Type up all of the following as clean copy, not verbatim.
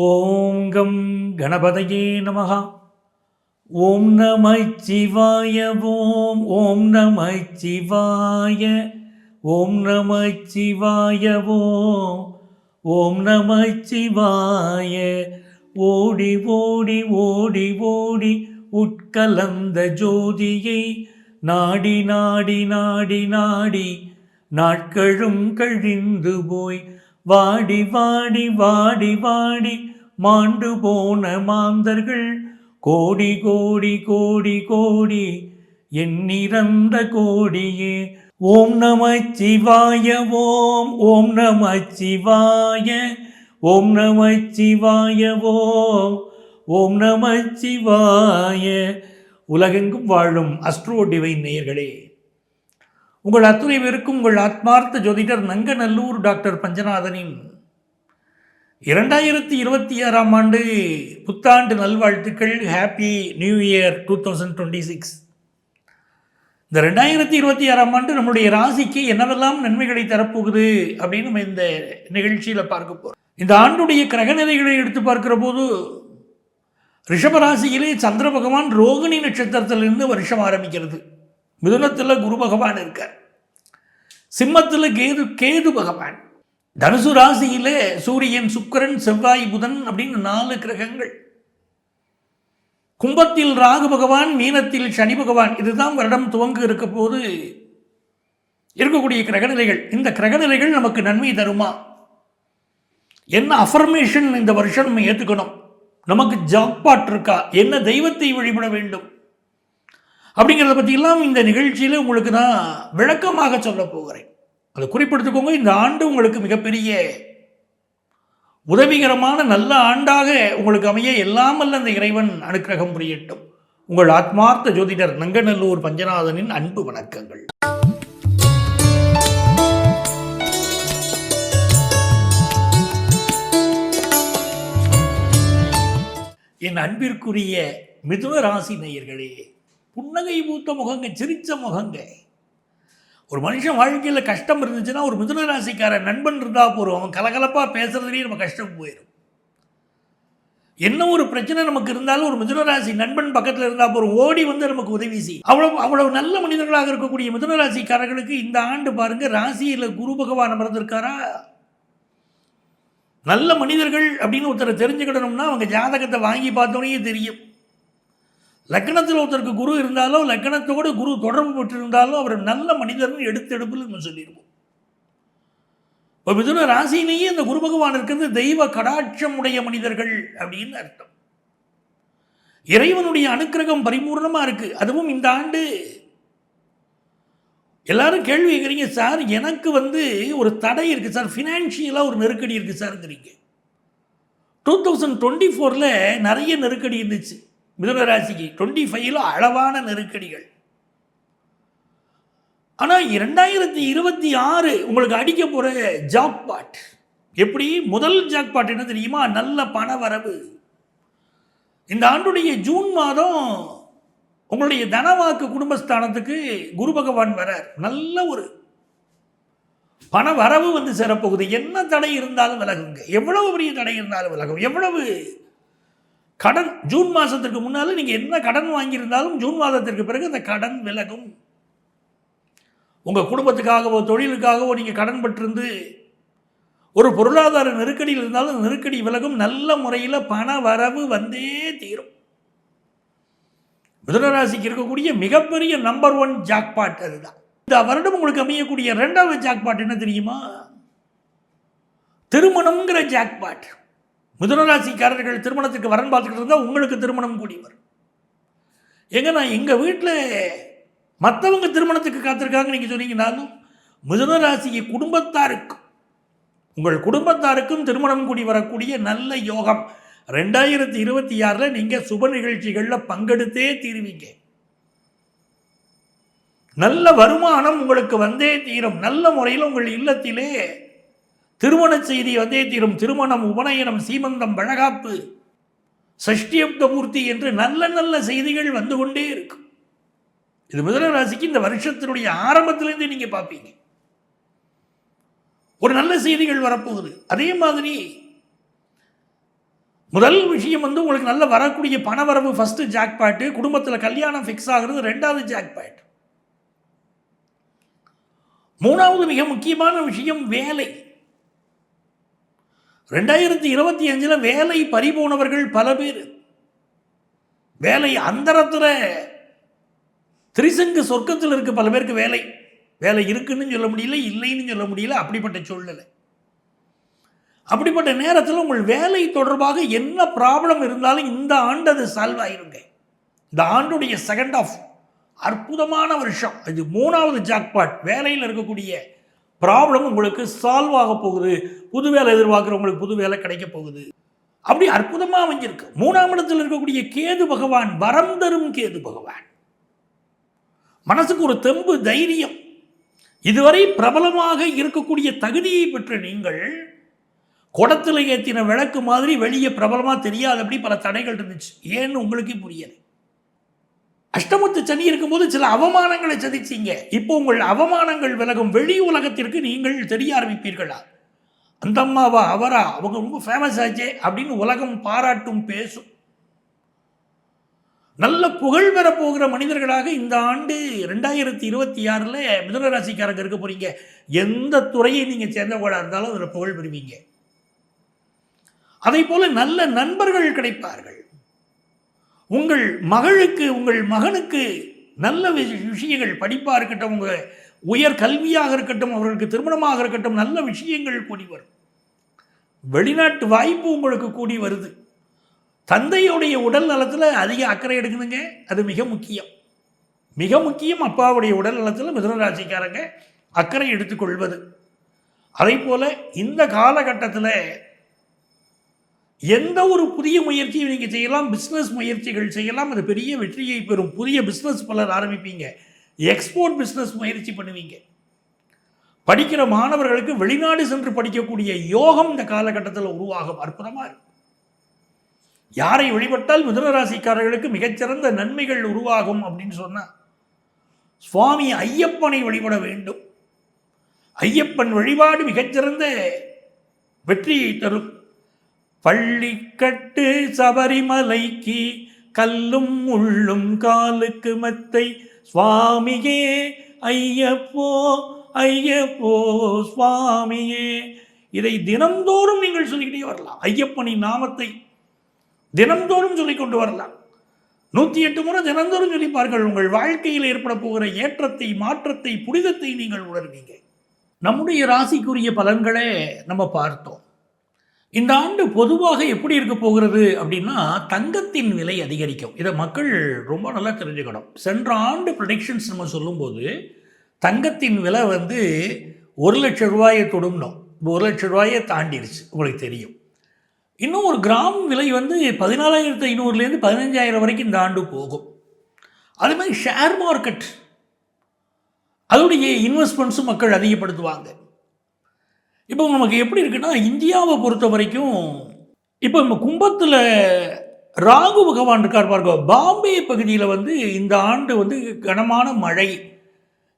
ஓம் come கணபதையே நமஹ. ஓம் நமः சிவாய. ஓம் ஓம் நமः சிவாய. ஓம் நமः சிவாய. ஓம் ஓம் நமः சிவாய. ஓடி ஓடி ஓடி ஓடி உட்கலந்த ஜோதியை நாடி நாடி நாடி நாடி நாட்களும் கழிந்து போய் வாடி வாடி வாடி வாடி மாண்டு போன மாந்தர்கள் கோடி கோடி கோடி கோடி எண்ணிறந்த கோடியே. ஓம் நம சிவாய. ஓம் ஓம் நம சிவாய. ஓம் நம சிவாய. ஓம் ஓம் நம சிவாய. உலகெங்கும் வாழும் அஸ்ட்ரோ டிவைன் நேயர்களே, உங்கள் அத்துணை பேருக்கும் உங்கள் ஆத்மார்த்த ஜோதிடர் நங்கநல்லூர் டாக்டர் பஞ்சநாதனின் 2026ஆம் ஆண்டு புத்தாண்டு நல்வாழ்த்துக்கள். Happy new year 2026. இந்த 2026ஆம் ஆண்டு நம்முடைய ராசிக்கு என்னவெல்லாம் நன்மைகளை தரப்போகுது அப்படின்னு நம்ம இந்த நிகழ்ச்சியில் பார்க்க போகிறோம். இந்த ஆண்டுடைய கிரகநிலைகளை எடுத்து பார்க்கிற போது ரிஷபராசியிலே சந்திர பகவான் ரோகிணி நட்சத்திரத்திலிருந்து வருஷம் ஆரம்பிக்கிறது. மிதுனத்தில் குரு பகவான் இருக்கார். சிம்மத்தில் கேது பகவான். தனுசு ராசியிலே சூரியன், சுக்கிரன், செவ்வாய், புதன் அப்படின்னு 4 கிரகங்கள். கும்பத்தில் ராகு பகவான், மீனத்தில் சனி பகவான். இதுதான் வருடம் துவங்க இருக்க போது இருக்கக்கூடிய கிரகநிலைகள். இந்த கிரகநிலைகள் நமக்கு நன்மை தருமா? என்ன அஃபர்மேஷன் இந்த வருஷம் நம்ம ஏற்றுக்கணும்? நமக்கு ஜாக்பாட் இருக்கா? என்ன தெய்வத்தை வழிபட வேண்டும் அப்படிங்கிறத பற்றியெல்லாம் இந்த நிகழ்ச்சியில் உங்களுக்கு நான் விளக்கமாக சொல்ல போகிறேன். அதை குறிப்பிடுத்துக்கோங்க. இந்த ஆண்டு உங்களுக்கு மிகப்பெரிய உதவிகரமான நல்ல ஆண்டாக உங்களுக்கு அமைய எல்லாம் வல்ல அந்த இறைவன் அனுக்கிரகம் புரியட்டும். உங்கள் ஆத்மார்த்த ஜோதிடர் நங்கநல்லூர் பஞ்சநாதனின் அன்பு வணக்கங்கள். என் அன்பிற்குரிய மிதுன ராசி நேயர்களே, புன்னகை பூத்த முகங்க, சிரிச்ச முகங்க. ஒரு மனுஷன் வாழ்க்கையில் கஷ்டம் இருந்துச்சுன்னா ஒரு மிதுன ராசிக்காரன் நண்பன் இருந்தால் போகிறோம். அவன் கலகலப்பாக பேசுறதுலேயே நம்ம கஷ்டம் போயிடும். என்ன ஒரு பிரச்சனை நமக்கு இருந்தாலும் ஒரு மிதுன ராசி நண்பன் பக்கத்தில் இருந்தால் போகிறோம், ஓடி வந்து நமக்கு உதவி செய்யும். அவ்வளவு நல்ல மனிதர்களாக இருக்கக்கூடிய மிதுன ராசிக்காரர்களுக்கு இந்த ஆண்டு பாருங்க, ராசியில் குரு பகவான் அமர்ந்திருக்காரா. நல்ல மனிதர்கள் அப்படின்னு ஒருத்தரை தெரிஞ்சுக்கிடணும்னா அவங்க ஜாதகத்தை வாங்கி பார்த்தோன்னே தெரியும். லக்னத்தில் ஒருத்தருக்கு குரு இருந்தாலோ லக்னத்தோடு குரு தொடர்பு பெற்றிருந்தாலும் அவர் நல்ல மனிதர்னு எடுத்தெடுப்பில் நம்ம சொல்லிடுவோம். இப்போ மிதுன ராசியிலேயே இந்த குரு பகவான் இருக்கிறது தெய்வ கடாட்சம் உடைய மனிதர்கள் அப்படின்னு அர்த்தம். இறைவனுடைய அனுக்கிரகம் பரிபூர்ணமாக இருக்குது. அதுவும் இந்த ஆண்டு எல்லாரும் கேள்வி கேட்குறீங்க, சார் எனக்கு ஒரு தடை இருக்குது சார், ஃபினான்ஷியலாக ஒரு நெருக்கடி இருக்குது சார்ங்கிறீங்க. 2024 நிறைய நெருக்கடி இருந்துச்சு மிதுனராசிக்கு. 25 அளவான நெருக்கடிகள். ஆனால் 2026 உங்களுக்கு அடிக்க போகிற ஜாக்பாட் எப்படி? முதல் ஜாக்பாட் என்ன தெரியுமா? நல்ல பண வரவு. இந்த ஆண்டுடைய ஜூன் மாதம் உங்களுடைய தனவாக்கு குடும்பஸ்தானத்துக்கு குரு பகவான் வரார். நல்ல ஒரு பண வரவு சேரப்போகுது. என்ன தடை இருந்தாலும் விலகுங்க. எவ்வளவு பெரிய தடை இருந்தாலும் விலகும். எவ்வளவு கடன் ஜூன் மாதத்திற்கு முன்னால் நீங்கள் என்ன கடன் வாங்கியிருந்தாலும் ஜூன் மாதத்திற்கு பிறகு அந்த கடன் விலகும். உங்கள் குடும்பத்துக்காகவோ தொழிலுக்காகவோ நீங்கள் கடன் பெற்றிருந்து ஒரு பொருளாதார நெருக்கடியில் இருந்தாலும் நெருக்கடி விலகும். நல்ல முறையில் பண வரவு வந்தே தீரும். மிதுனராசிக்கு இருக்கக்கூடிய மிகப்பெரிய நம்பர் 1 ஜாக்பாட் அதுதான். இந்த வருடம் உங்களுக்கு அமையக்கூடிய 2வது ஜாக்பாட் என்ன தெரியுமா? திருமணம்ங்கிற ஜாக்பாட். மிதுனராசிக்காரர்கள் திருமணத்துக்கு வரன் பார்த்துக்கிட்டு இருந்தால் உங்களுக்கு திருமணம் கூடி வரும். நான் எங்கள் வீட்டில் மற்றவங்க திருமணத்துக்கு காத்திருக்காங்க நீங்கள் சொன்னீங்கன்னாலும் மிதுனராசிக்கு குடும்பத்தாருக்கும் உங்கள் குடும்பத்தாருக்கும் திருமணம் கூடி வரக்கூடிய நல்ல யோகம் 2026 நீங்கள் சுப நிகழ்ச்சிகளில் பங்கெடுத்தே தீருவீங்க. நல்ல வருமானம் உங்களுக்கு வந்தே தீரும். நல்ல முறையில் உங்கள் இல்லத்திலே திருமண செய்தி வந்தே தீரும். திருமணம், உபநயனம், சீமந்தம், வழகாப்பு, சஷ்டியப்த பூர்த்தி என்று நல்ல நல்ல செய்திகள் வந்து கொண்டே இருக்கும். இது மிதுன ராசிக்கு இந்த வருஷத்தினுடைய ஆரம்பத்திலேருந்து நீங்கள் பார்ப்பீங்க. ஒரு நல்ல செய்திகள் வரப்போகுது. அதே மாதிரி முதல் விஷயம் வந்து உங்களுக்கு நல்ல வரக்கூடிய பணவரவு ஃபர்ஸ்ட் ஜாக்பாட்டு, குடும்பத்தில் கல்யாணம் ஃபிக்ஸ் ஆகிறது ரெண்டாவது ஜாக்பாட். மூணாவது மிக முக்கியமான விஷயம் வேலை. 2025 வேலை பறிபோனவர்கள் பல பேர். வேலை அந்தரத்தில் திரிசங்கு சொர்க்கத்தில் இருக்கு. பல பேருக்கு வேலை வேலை இருக்குன்னு சொல்ல முடியல, இல்லைன்னு சொல்ல முடியல. அப்படிப்பட்ட சூழ்நிலை. அப்படிப்பட்ட நேரத்தில் உங்கள் வேலை தொடர்பாக என்ன ப்ராப்ளம் இருந்தாலும் இந்த ஆண்டு அது சால்வ் ஆயிருங்க. இந்த ஆண்டுடைய செகண்ட் ஆஃப் அற்புதமான வருஷம். இது மூணாவது ஜாக்பாட். வேலையில் இருக்கக்கூடிய ப்ராப்ளம் உங்களுக்கு சால்வ் ஆக போகுது. புது வேலை எதிர்பார்க்குறவங்களுக்கு புது வேலை கிடைக்க போகுது. அப்படி அற்புதமாக அமைஞ்சிருக்கு. மூணாம் இடத்தில் இருக்கக்கூடிய கேது பகவான் வரம் தரும் கேது பகவான். மனசுக்கு ஒரு தெம்பு, தைரியம். இதுவரை பிரபலமாக இருக்கக்கூடிய தகுதியை பெற்ற நீங்கள் குடத்தில் ஏற்றின விளக்கு மாதிரி வெளியே பிரபலமாக தெரியாதபடி பல தடைகள் இருந்துச்சு. ஏன்னு உங்களுக்கே புரியலை. அஷ்டமத்து சனி இருக்கும்போது சில அவமானங்களை சதிச்சிங்க. இப்போ உங்கள் அவமானங்கள் விலகும். வெளி உலகத்திற்கு நீங்கள் தெரிய ஆரம்பிப்பீர்களா? அந்த அம்மாவா, அவரா, அவங்க ரொம்ப ஃபேமஸ் ஆச்சே அப்படின்னு உலகம் பாராட்டும், பேசும். நல்ல புகழ் பெற போகிற மனிதர்களாக இந்த ஆண்டு 2026 மிதுன ராசிக்காரங்க இருக்க போறீங்க. எந்த துறையை நீங்கள் சேர்ந்தவர்களாக இருந்தாலும் அதில் புகழ் பெறுவீங்க. அதை போல நல்ல நண்பர்கள் கிடைப்பார்கள். உங்கள் மகளுக்கு, உங்கள் மகனுக்கு நல்ல விஷயங்கள், படிப்பாக இருக்கட்டும், உங்கள் உயர் கல்வியாக இருக்கட்டும், அவர்களுக்கு திருமணமாக இருக்கட்டும், நல்ல விஷயங்கள் கூடி வரும். வெளிநாட்டு வாய்ப்பு உங்களுக்கு கூடி வருது. தந்தையுடைய உடல் நலத்தில் அதிக அக்கறை எடுக்கணுங்க. அது மிக முக்கியம், மிக முக்கியம். அப்பாவுடைய உடல் நலத்தில் மிதுன ராசிக்காரங்க அக்கறை எடுத்துக்கொள்வது. அதே போல் இந்த காலகட்டத்தில் எந்த ஒரு புதிய முயற்சியும் நீங்கள் செய்யலாம். பிஸ்னஸ் முயற்சிகள் செய்யலாம். அது பெரிய வெற்றியை பெறும். புதிய பிஸ்னஸ் பலர் ஆரம்பிப்பீங்க. எக்ஸ்போர்ட் பிஸ்னஸ் முயற்சி பண்ணுவீங்க. படிக்கிற மாணவர்களுக்கு வெளிநாடு சென்று படிக்கக்கூடிய யோகம் இந்த காலகட்டத்தில் உருவாகும். அற்புதமாக இருக்கும். யாரை வழிபட்டால் மிதுன ராசிக்காரர்களுக்கு மிகச்சிறந்த நன்மைகள் உருவாகும் அப்படின்னு சொன்னால் சுவாமி ஐயப்பனை வழிபட வேண்டும். ஐயப்பன் வழிபாடு மிகச்சிறந்த வெற்றியை தரும். பள்ளிக்கட்டு சபரிமலைக்கு கல்லும் முள்ளும் காலுக்கு மெத்தை சுவாமியே ஐயப்போ ஐயப்போ சுவாமியே. இதை தினந்தோறும் நீங்கள் சொல்லிக்கிட்டே வரலாம். ஐயப்பனின் நாமத்தை தினந்தோறும் சொல்லிக் கொண்டு வரலாம். 108 முறை தினந்தோறும் சொல்லிப்பார்கள். உங்கள் வாழ்க்கையில் ஏற்பட போகிற ஏற்றத்தை, மாற்றத்தை, புனிதத்தை நீங்கள் உணர்வீங்க. நம்முடைய ராசிக்குரிய பலன்களே நம்ம பார்த்தோம். இந்த ஆண்டு பொதுவாக எப்படி இருக்க போகிறது அப்படின்னா, தங்கத்தின் விலை அதிகரிக்கும். இதை மக்கள் ரொம்ப நல்லா தெரிஞ்சுக்கணும். சென்ற ஆண்டு ப்ரெடிக்ஷன்ஸ் நம்ம சொல்லும்போது தங்கத்தின் விலை 1,00,000 ரூபாயை தொடும்னோம். 1,00,000 ரூபாயை தாண்டிடுச்சு. உங்களுக்கு தெரியும். இன்னும் ஒரு கிராம் விலை 14,500 15,000 வரைக்கும் இந்த ஆண்டு போகும். அதே மாதிரி ஷேர் மார்க்கெட், அதோடைய இன்வெஸ்ட்மெண்ட்ஸும் மக்கள் அதிகப்படுத்துவாங்க. இப்போ நமக்கு எப்படி இருக்குன்னா, இந்தியாவை பொறுத்த வரைக்கும் இப்போ நம்ம கும்பத்தில் ராகு பகவான் இருக்கார் பாருங்க. பாம்பே பகுதியில் இந்த ஆண்டு கனமான மழை,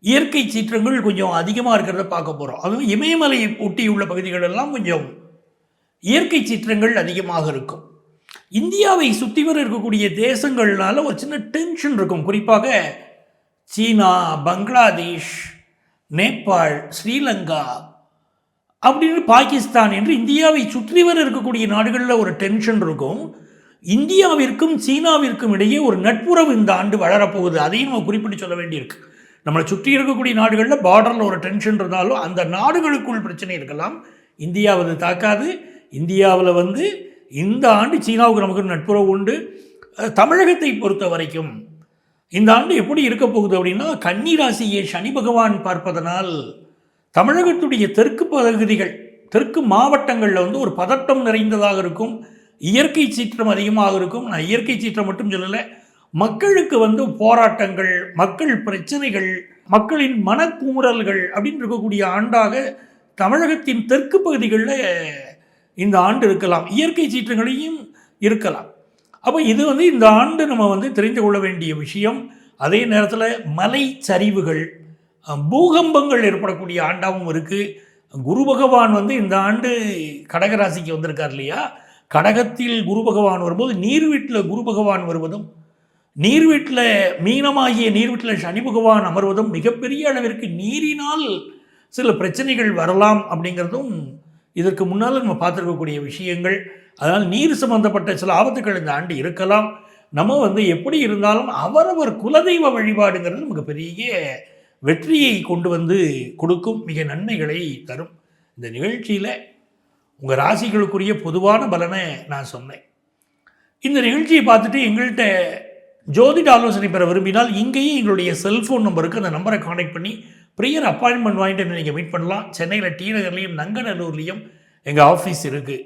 இயற்கை சீற்றங்கள் கொஞ்சம் அதிகமாக இருக்கிறத பார்க்க போகிறோம். அதுவும் இமயமலை ஒட்டியுள்ள பகுதிகளெல்லாம் கொஞ்சம் இயற்கை சீற்றங்கள் அதிகமாக இருக்கும். இந்தியாவை சுற்றி வர இருக்கக்கூடிய தேசங்கள்னால ஒரு சின்ன டென்ஷன் இருக்கும். குறிப்பாக சீனா, பங்களாதேஷ், நேபாள், ஸ்ரீலங்கா அப்படின்னு பாகிஸ்தான் என்று இந்தியாவை சுற்றி வர இருக்கக்கூடிய நாடுகளில் ஒரு டென்ஷன் இருக்கும். இந்தியாவிற்கும் சீனாவிற்கும் இடையே ஒரு நட்புறவு இந்த ஆண்டு வளரப்போகுது. அதையும் நம்ம குறிப்பிட்டு சொல்ல வேண்டியிருக்கு. நம்மளை சுற்றி இருக்கக்கூடிய நாடுகளில் பார்டரில் ஒரு டென்ஷன் இருந்தாலும் அந்த நாடுகளுக்குள் பிரச்சனை இருக்கலாம். இந்தியாவது தாக்காது. இந்தியாவில் இந்த ஆண்டு சீனாவுக்கு நமக்கு நட்புறவு உண்டு. தமிழகத்தை பொறுத்த வரைக்கும் இந்த ஆண்டு எப்படி இருக்க போகுது அப்படின்னா, கன்னி ராசியை சனி பகவான் பார்ப்பதனால் தமிழகத்துடைய தெற்கு பகுதிகள், தெற்கு மாவட்டங்களில் ஒரு பதட்டம் நிறைந்ததாக இருக்கும். இயற்கை சீற்றம் அதிகமாக இருக்கும். நான் இயற்கை சீற்றம் மட்டும் சொல்லலை, மக்களுக்கு போராட்டங்கள், மக்கள் பிரச்சனைகள், மக்களின் மனக்குமுறல்கள் அப்படின்னு இருக்கக்கூடிய ஆண்டாக தமிழகத்தின் தெற்கு பகுதிகளில் இந்த ஆண்டு இருக்கலாம். இயற்கை சீற்றங்களையும் இருக்கலாம். அப்போ இது இந்த ஆண்டு நம்ம தெரிந்து கொள்ள வேண்டிய விஷயம். அதே நேரத்தில் மலை சரிவுகள், பூகம்பங்கள் ஏற்படக்கூடிய ஆண்டாகவும் இருக்குது. குரு பகவான் இந்த ஆண்டு கடகராசிக்கு வந்திருக்கார் இல்லையா? கடகத்தில் குரு பகவான் வரும்போது நீர் வீட்டில் குரு பகவான் வருவதும், நீர் வீட்டில் மீனமாகிய நீர் வீட்டில் சனி பகவான் அமர்வதும் மிகப்பெரிய அளவிற்கு நீரினால் சில பிரச்சனைகள் வரலாம் அப்படிங்கிறதும் இதற்கு முன்னால் நம்ம பார்த்துருக்கக்கூடிய விஷயங்கள். அதனால் நீர் சம்பந்தப்பட்ட சில ஆபத்துக்கள் இந்த ஆண்டு இருக்கலாம். நம்ம எப்படி இருந்தாலும் அவரவர் குலதெய்வ வழிபாடுங்கிறது நமக்கு பெரிய வெற்றியை கொண்டு வந்து கொடுக்கும், மிக நன்மைகளை தரும். இந்த நிகழ்ச்சியில் உங்கள் ராசிகளுக்குரிய பொதுவான பலனை நான் சொன்னேன். இந்த நிகழ்ச்சியை பார்த்துட்டு எங்கள்கிட்ட ஜோதிட ஆலோசனை பெற விரும்பினால் இங்கேயே எங்களுடைய செல்ஃபோன் நம்பருக்கு அந்த நம்பரை கான்டாக்ட் பண்ணி ப்ரியர் அப்பாயின்மெண்ட் வாங்கிட்டு நீங்கள் மீட் பண்ணலாம். சென்னையில் டி நகர்லேயும் நங்கநல்லூர்லேயும் எங்கள் ஆஃபீஸ் இருக்குது.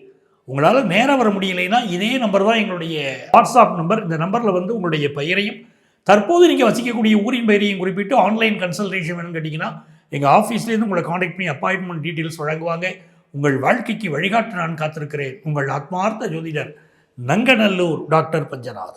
உங்களால் நேராக வர முடியலைன்னா இதே நம்பர் தான் எங்களுடைய வாட்ஸ்அப் நம்பர். இந்த நம்பரில் உங்களுடைய பெயரையும் தற்போது நீங்கள் வசிக்கக்கூடிய ஊரின் பெயரையும் குறிப்பிட்டு ஆன்லைன் கன்சல்டேஷன் வேணும்னு கேட்டிங்கன்னா எங்கள் ஆஃபீஸ்லேருந்து உங்களை காண்டாக்ட் பண்ணி அப்பாயின்மெண்ட் டீட்டெயில்ஸ் வழங்குவாங்க. உங்கள் வாழ்க்கைக்கு வழிகாட்ட நான் காத்திருக்கிறேன். உங்கள் ஆத்மார்த்த ஜோதிடர் நங்கநல்லூர் டாக்டர் பஞ்சநாதன்.